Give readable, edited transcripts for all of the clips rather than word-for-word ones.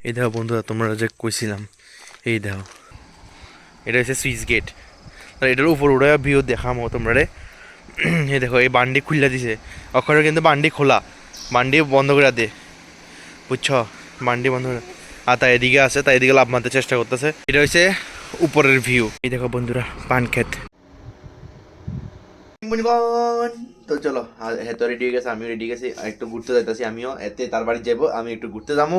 এই দেখো বন্ধুরা, তোমরা যে কইছিলাম, এই দেখো এটা হচ্ছে সুইচ গেট। আর এটার উপর উড়ে ভিউ দেখামো তোমরা রে। এই দেখো এই বান্ডি খুললা দিছে, ওখানে কিন্তু বান্ডি খোলা, বান্ডি বন্ধ করে দে, বুঝছো? বান্ডি বন্ধ করে। আর তাই এদিকে আছে, তাই এদিকে লাভ মারতে চেষ্টা করতেছে। এটা হচ্ছে উপরের ভিউ। এই দেখো বন্ধুরা, পান ক্ষেত। তো চলো, হ্যাঁ তো রেডি হয়ে গেছে, আমিও রেডি গেছি, একটু ঘুরতে যাইতেছি। আমিও এতে তার বাড়ি যাবো, আমি একটু ঘুরতে যাবো।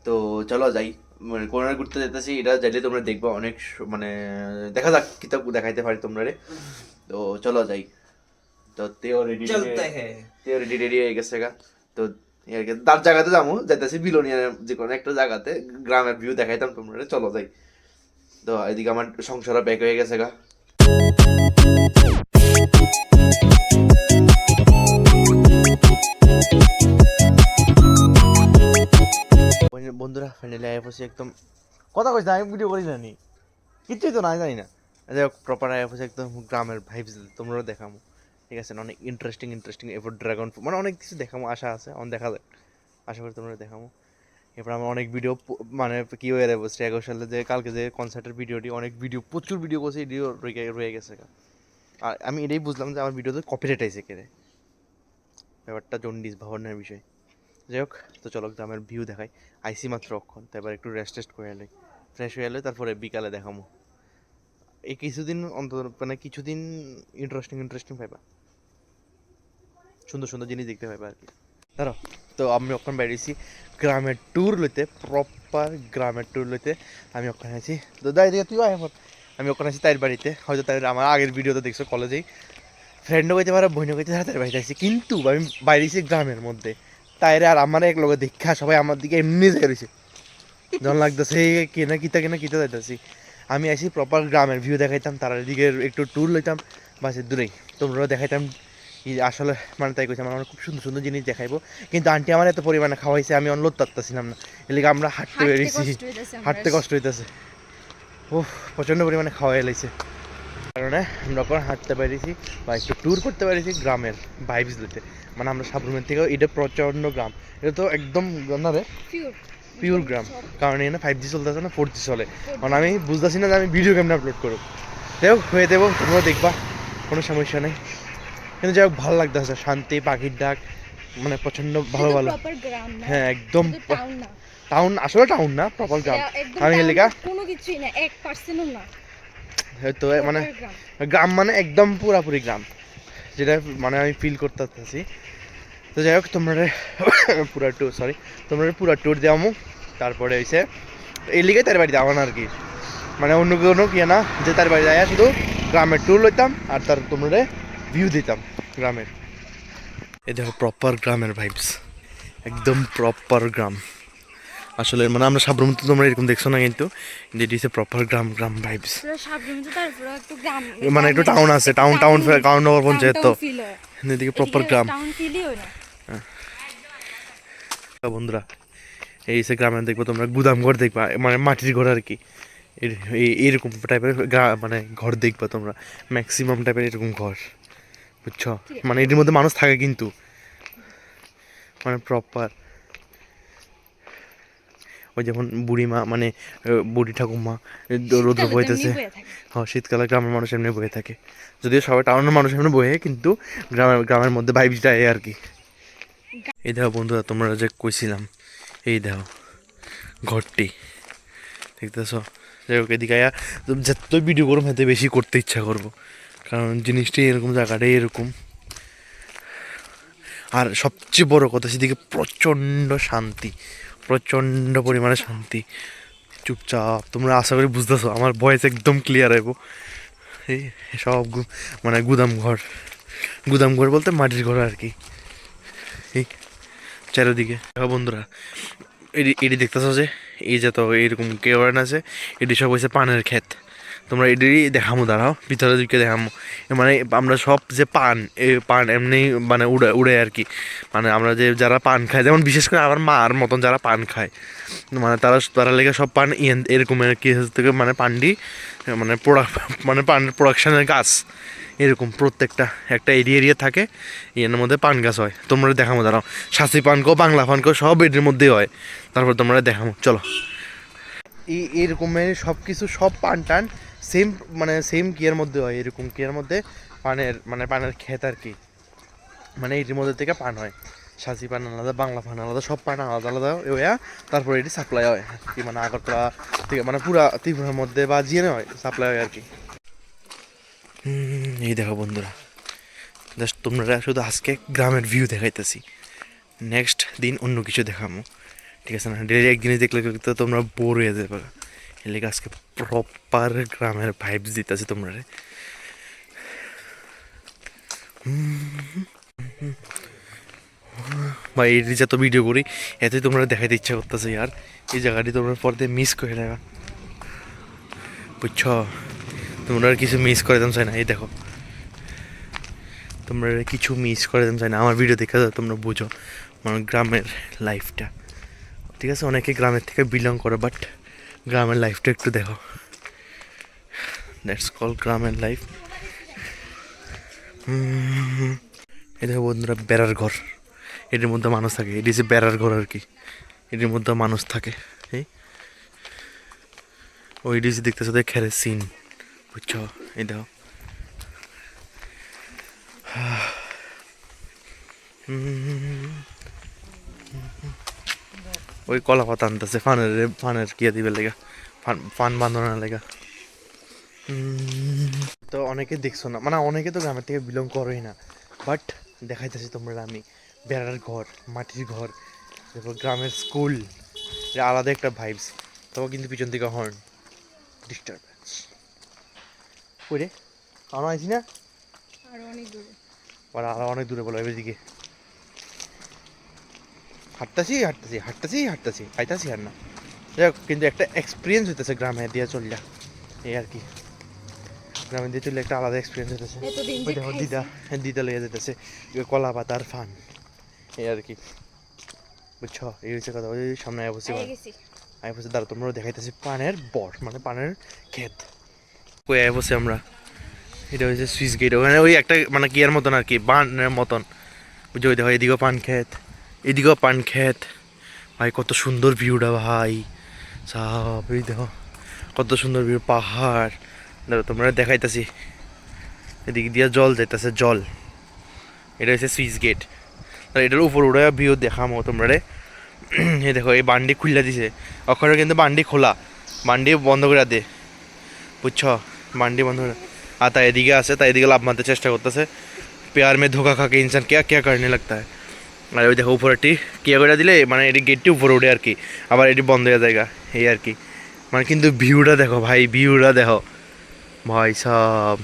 তো চলো যাই, মানে কোন ঘুরতে যেতেছি এটা যাইলে তোমরা দেখবো। অনেক মানে দেখা যাক কিতাব দেখাইতে পারি তোমরা রে। তো চলো যাই। তো তেও রেডি রেডি হয়ে গেছে গা। তো তার জায়গাতে যাবো, যাইতেছি বিলোনিয়ার যে কোনো একটা জায়গাতে, গ্রামের ভিউ দেখাইতাম তোমরা রে। চলো যাই। তো এদিকে আমার সংসারও ব্যাক হয়ে গেছে গা। বন্ধুরা ফাইনালি আয় পড়ছি একদম। কথা কইস না, আমি ভিডিও করি জানি কিচ্ছুই তো নাই, জানি না। প্রপার আয় পড়ছি একদম গ্রামের ভাইবস তোমরাও দেখামো। ঠিক আছে না? অনেক ইন্টারেস্টিং ইন্টারেস্টিং, এরপর ড্রাগন মানে অনেক কিছু দেখামো, আশা আছে, অন দেখা যাক। আশা করি তোমরা দেখামো। এরপর আমার অনেক ভিডিও মানে কি হয়ে যাবো, 11 সালে যে কালকে যে কনসার্টের ভিডিওটি, অনেক ভিডিও প্রচুর ভিডিও করছে, এটিও রয়ে গেছে। আর আমি এটাই বুঝলাম যে আমার ভিডিওতে কপিরাইট আইছে কেড়ে, ব্যাপারটা জন্ডিস ভাবনার বিষয়। যাই হোক, তো চলো গ্রামের ভিউ দেখাই। আইসি মাত্র অক্ষণ, তারপর একটু রেস্ট টেস্ট করে এলে, ফ্রেশ হয়ে এলে, তারপরে বিকালে দেখামো। এই কিছুদিন অন্তত মানে কিছুদিন ইন্টারেস্টিং ইন্টারেস্টিং পাইবা, সুন্দর সুন্দর জিনিস দেখতে পাইবা আর কি। ধরো, তো আমি ওখানে বেরিয়েছি গ্রামের ট্যুর লইতে, প্রপার গ্রামের ট্যুর লইতে। আমি ওখানে আছি, তো দাই দিকে তুই আয়। আমি ওখানে আছি তাইর বাড়িতে, হয়তো তাই আমার আগের ভিডিওতে দেখছো, কলেজেই ফ্রেন্ডও কইতে পারে, বইনও কইতে পারে, তার বাড়িতে আছি। কিন্তু আমি বাইরেছি গ্রামের মধ্যে, তাইরে আর আমার এক লগে দেখা সবাই আমার দিকে এমনি যাই রয়েছে, যখন লাগতেছে কেনা কিতা যাইতেছি। আমি আসি প্রপার গ্রামের ভিউ দেখাইতাম, তার দিকে একটু ট্যুর লইতাম, বাস দূরেই তোমরাও দেখাইতাম। আসলে মানে তাই কইছে, আমার খুব সুন্দর সুন্দর জিনিস দেখাইবো। কিন্তু আন্টি আমার এত পরিমাণে খাওয়াইছে, আমি অনলোড পারতেছিলাম না। এদিকে আমরা হাঁটতে বেরিয়েছি, হাঁটতে কষ্ট হইতেছে। ও, প্রচণ্ড পরিমাণে খাওয়াই লাইছে কারণে আমরা ওখানে হাঁটতে পেরেছি বা একটু ট্যুর করতে পেরেছি গ্রামের ভাইবস দিতে। মানে আমরা সাবরুমের থেকেও, এটা প্রচণ্ড গ্রাম, এটা তো একদম না রে, পিওর গ্রাম। কারণ এখানে 5G চলতেছে না, 4G চলে। কারণ আমি বুঝতেছি না যে আমি ভিডিও কেমন আপলোড করবো। যাই হোক, হয়ে দেবো, তোমরা দেখবা, কোনো সমস্যা নেই। কিন্তু যাই হোক, ভালো লাগতেছে, শান্তি, পাখির ডাক, মানে প্রচণ্ড ভালো ভালো। হ্যাঁ একদম টাউন, আসলে টাউন না, প্রপার গ্রাম। আমি এলাকা কোনো কিছুই না, 1% না। হয়তো মানে গ্রাম মানে একদম পুরাপুরি গ্রাম, যেটা মানে আমি ফিল করতে পারতেছি। তো যাই হোক, তোমরা পুরা ট্যুর দেওয়ামো। তারপরে হয়েছে এই লিগে তার বাড়ি যাওয়া না আর কি, মানে অন্য কোনো কি না, যে তার বাড়ি যায় শুধু গ্রামের ট্যুর লইতাম আর তার তোমরা ভিউ দিতাম গ্রামের। এই দেখো প্রপার গ্রামের ভাইবস, একদম প্রপার গ্রাম। আসলে মানে আমরা সাবরুম তো তোমরা এরকম দেখছো না, কিন্তু এটি হচ্ছে প্রপার গ্রাম, গ্রাম ভাইবস। মানে একটু টাউন আছে, টাউন টাউন টাউন নগর পঞ্চায়েত, তো এদিকে প্রপার গ্রাম। বন্ধুরা, এই সে গ্রামে দেখবো তোমরা গুদাম ঘর দেখবা, মানে মাটির ঘর আর কি। এইরকম টাইপের মানে ঘর দেখবা তোমরা, ম্যাক্সিমাম টাইপের এরকম ঘর, বুঝছো? মানে এটির মধ্যে মানুষ থাকে কিন্তু, মানে প্রপার ওই যেমন বুড়িমা, মানে বুড়ি ঠাকুমা রৌদ্র বইতেছে। হ্যাঁ, শীতকালে গ্রামের মানুষ এমনি বয়ে থাকে, যদিও সবাই টাউনের মানুষ এমনি বয়ে, কিন্তু গ্রামের মধ্যে ভাইবসটা এই আর কি। এই দেখো বন্ধুরা, তোমরা যে কইছিলাম, এই দেখো ঘরটি দেখতেছ। যাই হোক, এদিকে আয়া যত ভিডিও করবো এত বেশি করতে ইচ্ছা করবো, কারণ জিনিসটি এরকম, জায়গাটাই এরকম। আর সবচেয়ে বড় কথা, সেদিকে প্রচণ্ড শান্তি, প্রচণ্ড পরিমাণে শান্তি, চুপচাপ। তোমরা আশা করি বুঝতেছো, আমার ভয়েস একদম ক্লিয়ার হইব। এই সব মানে গুদাম ঘর, গুদাম ঘর বলতে মাটির ঘর আর কি। এই চারিদিকে বন্ধুরা, এটি দেখতেছো যে এই যে তো এরকম কেওয়ান আছে, এটি সব হয়েছে পানের ক্ষেত। তোমরা এটি দেখামো, দাঁড়াও ভিতরে দিকে দেখামো। মানে আমরা সব যে পান, এই পান এমনি মানে উড়ে উড়ে আর কি। মানে আমরা যে যারা পান খায়, যেমন বিশেষ করে আমার মার মতন যারা পান খায়, মানে তারা লেগে সব পান এরকম আর কি থেকে, মানে পান্ডি মানে মানে পান প্রোডাকশনের গাছ এরকম প্রত্যেকটা একটা এরিয়া থাকে, এর মধ্যে পান গাছ হয়। তোমরা দেখামো, দাঁড়াও, শাসি পান কো, বাংলা পান কো, সব এর মধ্যেই হয়। তারপর তোমরা দেখামো, চলো। এরকমের সব কিছু, সব পান টান সেম, মানে সেম কিয়ার মধ্যে হয়, এরকম কিয়ার মধ্যে পানের ক্ষেত আর কি, মানে এটির মধ্যে থেকে পান হয়। সাজি পান আলাদা, বাংলা পান আলাদা, সব পান আলাদা আলাদা হইয়া তারপরে এটি সাপ্লাই হয় কি, মানে আগরতলা থেকে, মানে পুরা ত্রিপুরার মধ্যে বা জিএনে হয়, সাপ্লাই হয় আর কি। এই দেখো বন্ধুরা, জাস্ট তোমরা শুধু আজকে গ্রামের ভিউ দেখাইতেছি, নেক্সট দিন অন্য কিছু দেখামো, ঠিক আছে না? ডেলি একদিনে দেখলে তো তোমরা বোর হয়ে যাবে, এর লেগে আজকে প্রপার গ্রামের ভাইবস দিতেছি তোমরা। বা এই যত ভিডিও করি এতে তোমরা দেখাইতে ইচ্ছা করতেছে, আর এই জায়গাটি তোমরা পরে মিস করে দেবা, বুঝছ? তোমরা আর কিছু মিস করে দেন চাই না। এই দেখো, তোমরা কিছু মিস করে দেন চাই না, আমার ভিডিও দেখে তোমরা বুঝো মানে গ্রামের লাইফটা, ঠিক আছে? অনেকে গ্রামের থেকে বিলং করে, বাট গ্রামের লাইফটা একটু দেখো, দ্যাটস কল গ্রামের লাইফ। এই দেখো বন্ধুরা, বেড়ার ঘর, এটির মধ্যে মানুষ থাকে, এটি হচ্ছে বেড়ার ঘর আর কি, এটির মধ্যে মানুষ থাকে। এই ওই ডিসি দেখতেছো, খেলের সিন, বুঝছো? এই দেখো, ওই কলা পাতা আনতেছে ফানের কিয়া দিবে লেগা, ফান বাঁধানোর লেগা। তো অনেকে দেখছো না, মানে অনেকে তো গ্রামের থেকে বিলং করেই না, বাট দেখাইতেছি তোমরা আমি বেড়ার ঘর, মাটির ঘর, তারপর গ্রামের স্কুল, এটা আলাদা একটা ভাইবস। তবে কিন্তু পিছন থেকে হর্ন ডিস্টারবেন্স। ওই রে, আমরা আইছি না, আরো অনেক দূরে। আরো অনেক দূরে বলো, এদিকে হাঁটতাছি আইতাছি আর না। যাই হোক, কিন্তু একটা এক্সপিরিয়েন্স হইতেছে গ্রামে দিয়ে চললা, এই আর কি। গ্রামে দিয়ে চললে একটা আলাদা এক্সপিরিয়েন্স হইতেছে। এতদিন ওই যে দেখো খাইছি। দিদা লইয়া যেতেছে কলা পাতার ফান, এই আর কি, বুঝছো? এই হচ্ছে কথা। ওই সামনে পেয়ে গেছি। আই বসে দাঁড়া, তোমরাও দেখাইতেছি পানের বর, মানে পানের ক্ষেত। কই আই বসে আমরা, এটা হচ্ছে সুইচ গেট, ওখানে ওই একটা মানে কিয়ার মতন আর কি, বানের মতন, বুঝছো? ওই দেখো, এদিকেও পান ক্ষেত, এদিকেও পান ক্ষেত। ভাই কত সুন্দর ভিউটা ভাই, সব এই দেখো কত সুন্দর ভিউ, পাহাড়। দেখো তোমরা দেখাইতেছি, এদিক দিয়ে জল যাইতেছে, জল। এটা হচ্ছে সুইচ গেট, এটার উপর উঠে ভিউ দেখামো তোমরা রে। এই দেখো, এই বান্ডি খুললা দিছে, ওখানে কিন্তু বান্ডি খোলা, বান্ডি বন্ধ করে দে, বুঝছো? বান্ডি বন্ধ করে। আর তা এদিকে আছে, তাই এদিকে লাভ মারতে চেষ্টা করতেছে। প্যার মে ধোকা খাকে ইনসান क्या क्या करने लगता है। আর ওই দেখো উপরেটি কিয়া করে দিলে, মানে এটি গেটটি উপরে উঠে আর কি, আবার এটি বন্ধ হয়ে যায় এই আর কি। মানে কিন্তু ভিউটা দেখো ভাই, ভিউটা দেখো ভাই সব।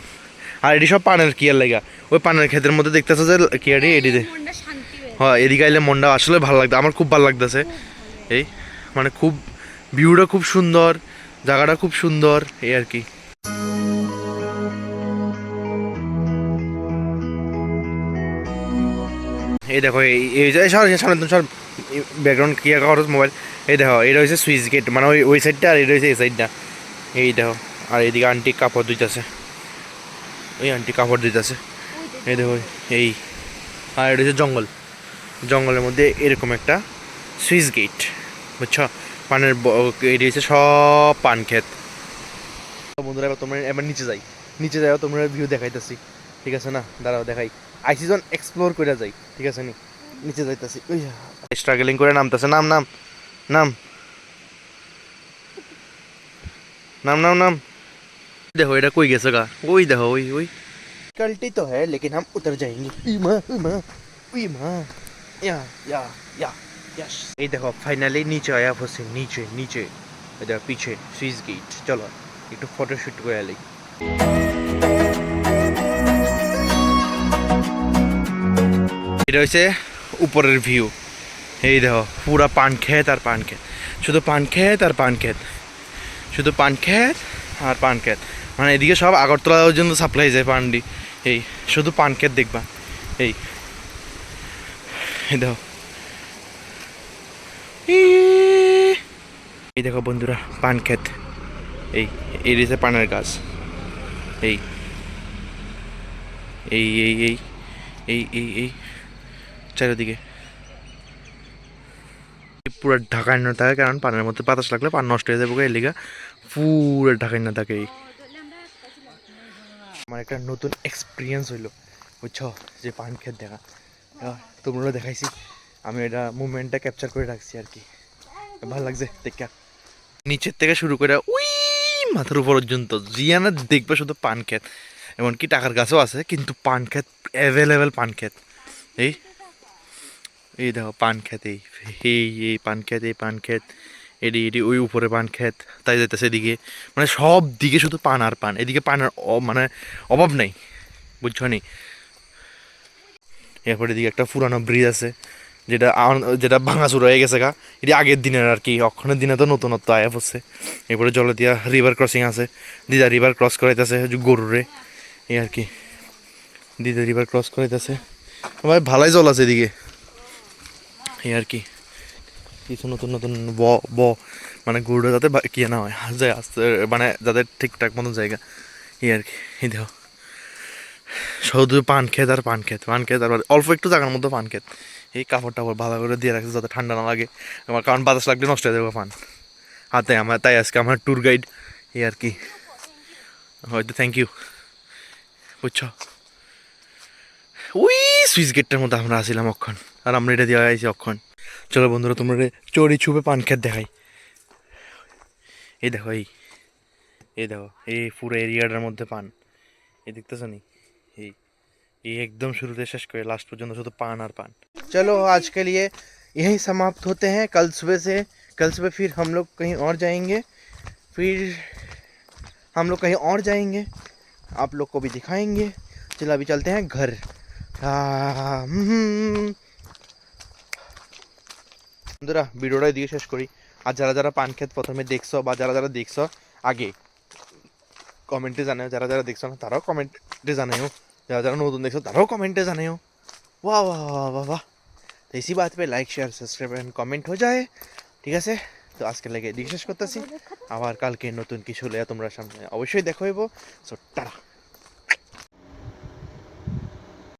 আর এটি সব পানের কিয়ার লাগা, ওই পানের ক্ষেতের মধ্যে দেখতেছো যে কিয়াটি এটিতে। মনটা শান্তি হয়ে হ্যাঁ, এদিকে আইলে মনটা আসলে ভালো লাগতো, আমার খুব ভালো লাগতেছে। এই মানে খুব ভিউটা খুব সুন্দর, জায়গাটা খুব সুন্দর, এই আর কি। এই দেখো, এই যে সামনে তো সব ব্যাকগ্রাউন্ড ক্লিয়ার করো মোবাইল। এই দেখো, এটা হচ্ছে সুইচ গেট, মানে ওই সাইডটা, আর এটা হচ্ছে এই সাইডটা। এই দেখো, আর এইদিকে আন্টি কাপড় ধুইতেছে, ওই আন্টি কাপড় ধুইতেছে। এই দেখো, এই আর এটা হচ্ছে জঙ্গল, জঙ্গলের মধ্যে এরকম একটা সুইচ গেট, বুঝছো? পানের এটি হচ্ছে সব পান ক্ষেত। বন্ধুরা এবার তোমরা এবার নিচে যাও, তোমরা ভিউ দেখাইতেছি, ঠিক আছে না? দাঁড়াও দেখাই, আইসিজন এক্সপ্লোর করে যাই, ঠিক আছে নি? নিচে যাইতেছি, ওই স্ট্রাগলিং করে নামতেছে, নাম নাম নাম নাম নাম নাম। দেখো এটা কই গেছে গা, ওই দেখো, ওই ওই कल्टी तो है लेकिन हम उतर जाएंगे। उई माँ या यस। এই দেখো ফাইনালি নিচে আয়া পড়ছে, নিচে এই দেখো পিছে সুইচ গেট। চলো একটু ফটোশুট করে আলি। এটা হচ্ছে উপরের ভিউ, এই দেখো পুরা পান ক্ষেত আর পান ক্ষেত, শুধু পান ক্ষেত আর পান ক্ষেত, শুধু পান ক্ষেত আর পান ক্ষেত। মানে এদিকে সব আগরতলা পর্যন্ত সাপ্লাই যায় পান্ডি, এই শুধু পান ক্ষেত দেখবা। এই দেখো, এই দেখো বন্ধুরা পান ক্ষেত, এই এই রয়েছে পানের গাছ, এই এই এই এই এই এই এই চারিদিকে পুরো ঢাকায় না থাকে, কারণ পানের মধ্যে বাতাস লাগলে পান নষ্ট হয়ে যাবে, এর লিগা পুরো ঢাকায় না থাকে। আমার একটা নতুন এক্সপিরিয়েন্স হইলো, বুঝছো, যে পান খেত দেখা। তোমরা দেখাইছি, আমি এটা মুভমেন্টটা ক্যাপচার করে রাখছি আর কি। ভালো লাগছে দেখা, নিচের থেকে শুরু করে ওই মাথার উপর পর্যন্ত জিয়ানা দেখবে শুধু পান খেত। এমনকি টাকার গাছও আছে, কিন্তু পান খেত অ্যাভেলেবেল পান খেত। এই এই দেখো পান খেত, এই এই এই পান খেত, এই পান খেত, এডি এডি ওই উপরে পান খেত, তাই যাইতেছে এদিকে, মানে সব দিকে শুধু পান আর পান, এদিকে পানের মানে অভাব নেই, বুঝছো নি। এরপর এদিকে একটা পুরানো ব্রিজ আছে, যেটা যেটা ভাঙাচুর হয়ে গেছে গা, এটি আগের দিনের আর কি, অক্ষণের দিনে তো নতুনত্ব আয়া পড়ছে। এরপরে জলদিয়া রিভার ক্রসিং আছে, দিদা রিভার ক্রস করাইতেছে গরুরে, এই আর কি, দিদা রিভার ক্রস করাইতেছে। ভাই ভালোই জল আছে এদিকে, এই আর কি। কিছু নতুন নতুন ব মানে গরুটা যাতে কিয়ে না হয়, যায় আসতে, মানে যাদের ঠিকঠাক মতন জায়গা, এই আর কি। এই দেখো শুধু পান খেত আর পান খেত, পান খেত আর অল্প একটু জায়গার মধ্যে পান খেত। এই কাপড় টাপড় ভালো করে দিয়ে রাখছে যাতে ঠান্ডা না লাগে, আমার কারণ বাতাস লাগলে নষ্ট হয়ে যাবে পান হাতে। আমার তাই আজকে আমার ট্যুর গাইড, এই আর কি। হয়তো থ্যাংক ইউ, বুঝছো। ওই সুইচ গেটটার মধ্যে আমরা আসছিলাম অক্ষণ, আর আমরা এটা দিয়ে আইছি অক্ষণ। চলো বন্ধুরা, তোমরা চড়ি ছুপে পান খেত দেখাই। এই দেখো, এই দেখো, এই পুরো এরিয়াটার মধ্যে পান, এই দেখতেছো নি, এই ये एकदम शुरू से शेष করে লাস্ট পর্যন্ত শুধু পান আর পান। चलो आज के लिए यही समाप्त होते हैं। कल सुबह फिर हम लोग कहीं और जाएंगे, फिर हम लोग कहीं और जाएंगे, आप लोग को भी दिखाएंगे। चलो अभी चलते हैं घर। বন্ধুরা ভিডিওটা দিয়ে শেষ করি। আর যারা যারা পান খেত প্রথমে দেখছো বা যারা যারা দেখছো আগে, কমেন্টে জানাও। যারা যারা দেখছো না তারাও কমেন্টে জানাও, যারা যারা নতুন দেখছো তারাও কमेंटे জানাও। वाह वाह वाह वाह वाह। तो इसी बात पे like share subscribe and comment হয়ে যায়, ঠিক আছে। তো আজকে লাগে এদিকে শেষ করতেছি, আবার কালকে নতুন কিছু হলে তোমরা সামনে অবশ্যই দেখো হইব। So tata.